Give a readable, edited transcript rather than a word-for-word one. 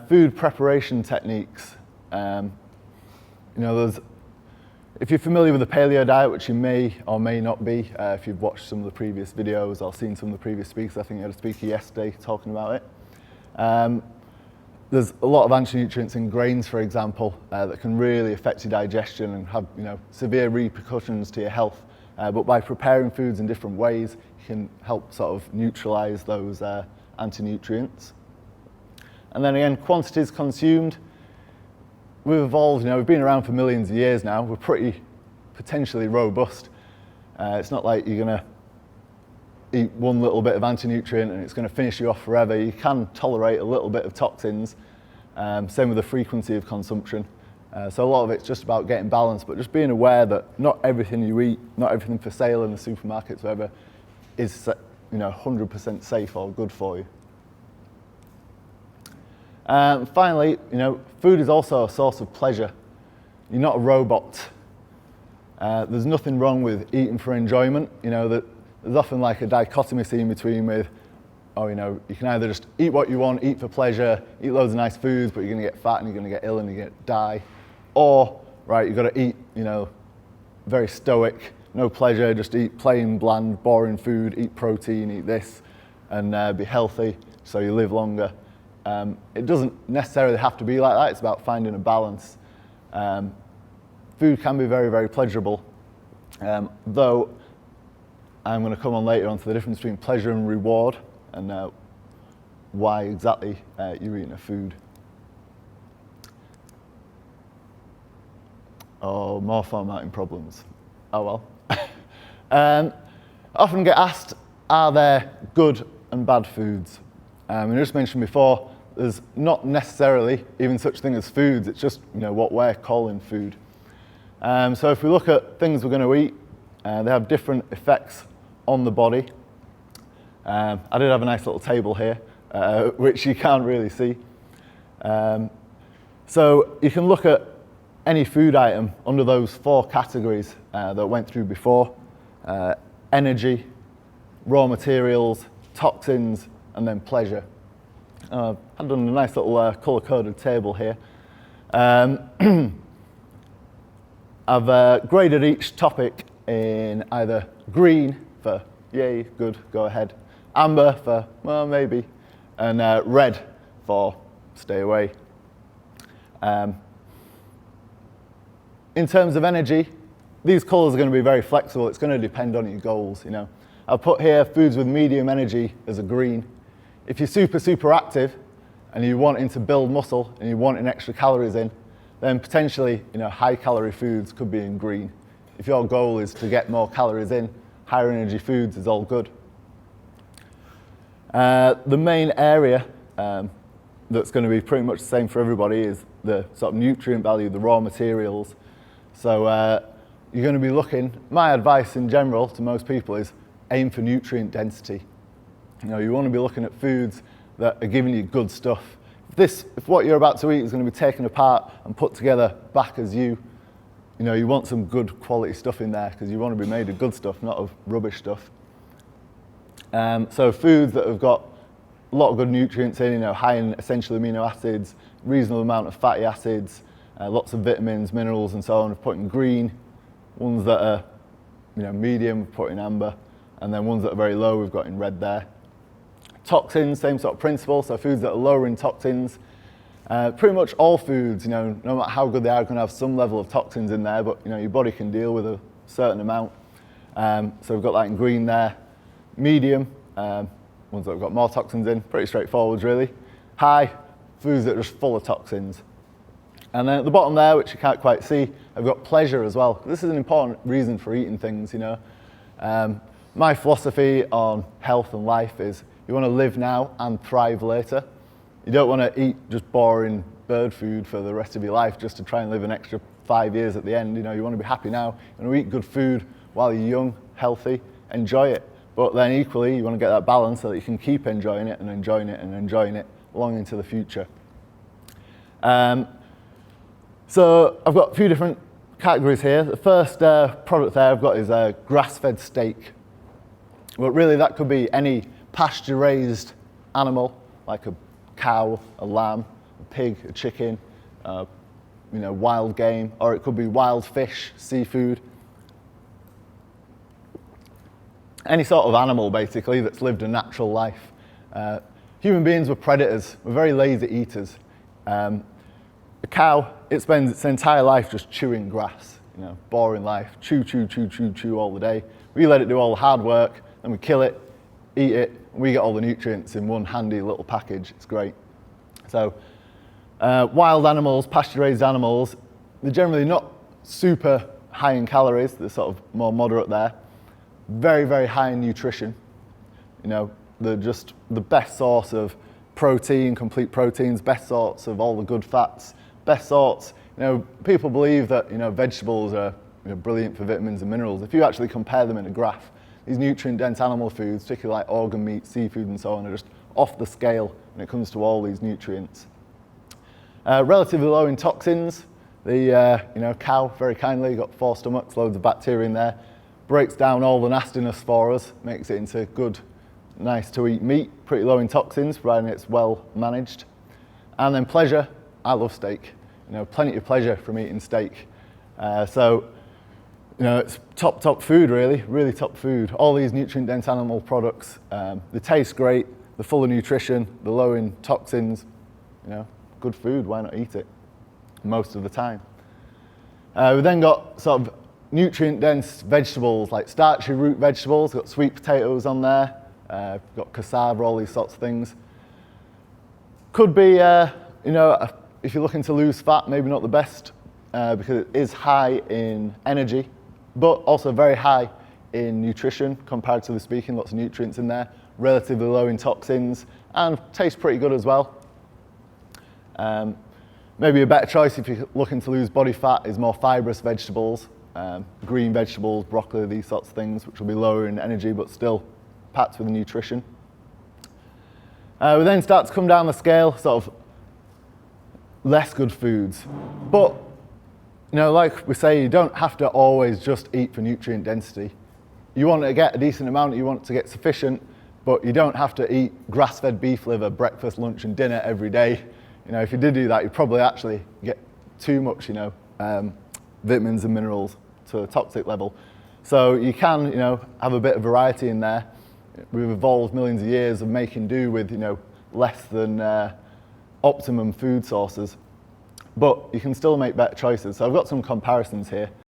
Food preparation techniques. If you're familiar with the paleo diet, which you may or may not be, if you've watched some of the previous videos or seen some of the previous speakers, I think you had a speaker yesterday talking about it. There's a lot of anti-nutrients in grains, for example, that can really affect your digestion and have severe repercussions to your health. But by preparing foods in different ways, you can help sort of neutralize those anti-nutrients. And then again, quantities consumed. We've evolved, we've been around for millions of years now. We're pretty potentially robust. It's not like you're going to eat one little bit of anti-nutrient and it's going to finish you off forever. You can tolerate a little bit of toxins, same with the frequency of consumption. So a lot of it's just about getting balanced, but just being aware that not everything you eat, not everything for sale in the supermarkets, whatever, is 100% safe or good for you. Finally, food is also a source of pleasure. You're not a robot. There's nothing wrong with eating for enjoyment. There's often like a dichotomy seen between with, you can either just eat what you want, eat for pleasure, eat loads of nice foods, but you're going to get fat and you're going to get ill and you're going to die. Or, right, you've got to eat, very stoic, no pleasure, just eat plain, bland, boring food, eat protein, eat this, and be healthy so you live longer. It doesn't necessarily have to be like that. It's about finding a balance. Food can be very, very pleasurable, though I'm going to come on later onto the difference between pleasure and reward and why exactly you're eating a food. Oh, more formatting problems. Oh well. I often get asked, are there good and bad foods? I just mentioned before, there's not necessarily even such thing as foods, it's just what we're calling food. So if we look at things we're going to eat, they have different effects on the body. I did have a nice little table here, which you can't really see. So you can look at any food item under those 4 categories that I went through before: energy, raw materials, toxins, and then pleasure. I've done a nice little colour-coded table here. I've graded each topic in either green for yay, good, go ahead, amber for well, maybe, and red for stay away. In terms of energy, these colours are going to be very flexible. It's going to depend on your goals. I'll put here foods with medium energy as a green. If you're super, super active and you're wanting to build muscle and you're wanting extra calories in, then potentially, high calorie foods could be in green. If your goal is to get more calories in, higher energy foods is all good. The main area that's going to be pretty much the same for everybody is the sort of nutrient value, the raw materials. So you're going to be looking, my advice in general to most people is aim for nutrient density. You want to be looking at foods that are giving you good stuff. If what you're about to eat is going to be taken apart and put together back as you want some good quality stuff in there because you want to be made of good stuff, not of rubbish stuff. So foods that have got a lot of good nutrients in, high in essential amino acids, reasonable amount of fatty acids, lots of vitamins, minerals and so on, we've put in green. Ones that are medium, we've put in amber, and then ones that are very low, we've got in red there. Toxins, same sort of principle, so foods that are lower in toxins. Pretty much all foods, no matter how good they are going to have some level of toxins in there, but your body can deal with a certain amount. So we've got that in green there. Medium, ones that have got more toxins in, pretty straightforward really. High, foods that are just full of toxins. And then at the bottom there, which you can't quite see, I've got pleasure as well. This is an important reason for eating things, My philosophy on health and life is you want to live now and thrive later. You don't want to eat just boring bird food for the rest of your life just to try and live an extra 5 years at the end. You want to be happy now. You want to eat good food while you're young, healthy, enjoy it. But then equally, you want to get that balance so that you can keep enjoying it and enjoying it and enjoying it long into the future. So I've got a few different categories here. The first product there I've got is a grass-fed steak. But really that could be any pasture-raised animal, like a cow, a lamb, a pig, a chicken, wild game, or it could be wild fish, seafood. Any sort of animal, basically, that's lived a natural life. Human beings were predators. We're very lazy eaters. A cow, it spends its entire life just chewing grass. Boring life. Chew, chew, chew, chew, chew all the day. We let it do all the hard work, then we kill it, eat it, and we get all the nutrients in one handy little package. It's great. So, wild animals, pasture-raised animals, they're generally not super high in calories. They're sort of more moderate there. Very, very high in nutrition. They're just the best source of protein, complete proteins, best sorts of all the good fats, best sorts. People believe that, vegetables are brilliant for vitamins and minerals. If you actually compare them in a graph, these nutrient-dense animal foods, particularly like organ meat, seafood and so on, are just off the scale when it comes to all these nutrients. Relatively low in toxins. The cow, very kindly, got 4 stomachs, loads of bacteria in there, breaks down all the nastiness for us, makes it into good, nice to eat meat, pretty low in toxins, providing it's well managed. And then pleasure, I love steak. Plenty of pleasure from eating steak. It's top food really top food. All these nutrient-dense animal products, they taste great, they're full of nutrition, they're low in toxins. Good food, why not eat it most of the time? We've then got sort of nutrient-dense vegetables, like starchy root vegetables. We've got sweet potatoes on there, we've got cassava, all these sorts of things. Could be, if you're looking to lose fat, maybe not the best, because it is high in energy, but also very high in nutrition, comparatively speaking, lots of nutrients in there, relatively low in toxins, and tastes pretty good as well. Maybe a better choice if you're looking to lose body fat is more fibrous vegetables, green vegetables, broccoli, these sorts of things, which will be lower in energy, but still packed with nutrition. We then start to come down the scale, sort of less good foods. But, like we say, you don't have to always just eat for nutrient density. You want to get a decent amount, you want to get sufficient, but you don't have to eat grass-fed beef liver breakfast, lunch and dinner every day. If you did do that, you'd probably actually get too much, vitamins and minerals to a toxic level. So you can, have a bit of variety in there. We've evolved millions of years of making do with, less than optimum food sources, but you can still make better choices. So I've got some comparisons here.